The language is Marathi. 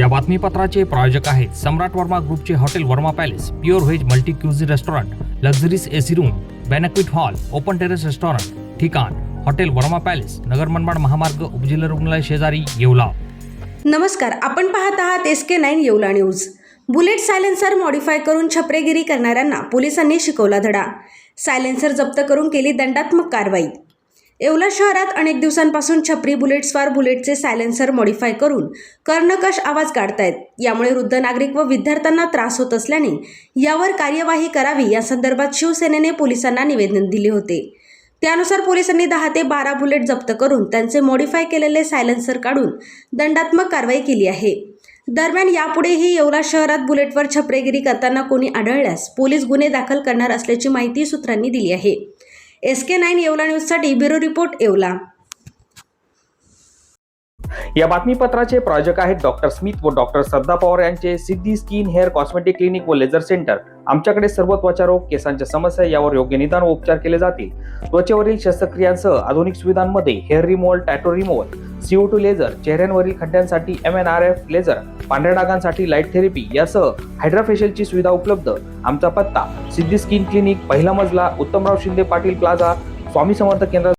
या बातमीपत्राचे प्रायोजक आहेत सम्राट वर्मा ग्रुपचे hotel Verma palace, pure veg multi cuisine restaurant, luxuries AC room, banquet hall, open terrace restaurant, ठिकाण हॉटेल वर्मा पॅलेस, नगर मनमाड महामार्ग, उपजिल्हा रुग्णालय शेजारी, येवला। नमस्कार, आपण पाहत आहात SK9 Yeola news. Bullet silencer modify करून छपरेगिरी करणाऱ्यांना पोलिसांनी शिकवला धडा। सायलेन्सर जप्त करून केली दंडात्मक कारवाई। येवला शहरात अनेक दिवसांपासून छपरी बुलेट्सवर बुलेटचे सायलेन्सर मॉडिफाय करून कर्णकश आवाज काढतायत। यामुळे वृद्ध नागरिक व विद्यार्थ्यांना त्रास होत असल्याने यावर कार्यवाही करावी या संदर्भात शिवसेनेने पोलिसांना निवेदन दिले होते। त्यानुसार पोलिसांनी 10 ते 12 बुलेट जप्त करून त्यांचे मॉडिफाय केलेले सायलेन्सर काढून दंडात्मक कारवाई केली आहे। दरम्यान यापुढेही येवला शहरात बुलेटवर छपरेगिरी करताना कोणी आढळल्यास पोलीस गुन्हे दाखल करणार असल्याची माहिती सूत्रांनी दिली आहे। SK9 येवला न्यूजसाठी ब्युरो रिपोर्ट येवला। या बातमीपत्राचे प्रायोजक आहेत डॉक्टर स्मिथ व डॉक्टर श्रद्धा पवार यांचे सिद्धी स्किन हेअर कॉस्मेटिक क्लिनिक व लेझर सेंटर। आमच्याकडे सर्व त्वचा रोग, केसांच्या समस्या यावर योग्य निदान व उपचार केले जातील। त्वचेवरील शस्त्रक्रियांसह आधुनिक सुविधांमध्ये hair removal, tattoo removal, CO2 laser, चेहऱ्यांवरील खड्ड्यांसाठी MNRF लेझर, पांढऱ्या डागांसाठी लाईट थेरपी यासह हायड्राफेशियलची सुविधा उपलब्ध। आमचा पत्ता सिद्धी स्किन क्लिनिक, पहिला मजला, उत्तमराव शिंदे पाटील प्लाझा, स्वामी समर्थ केंद्र।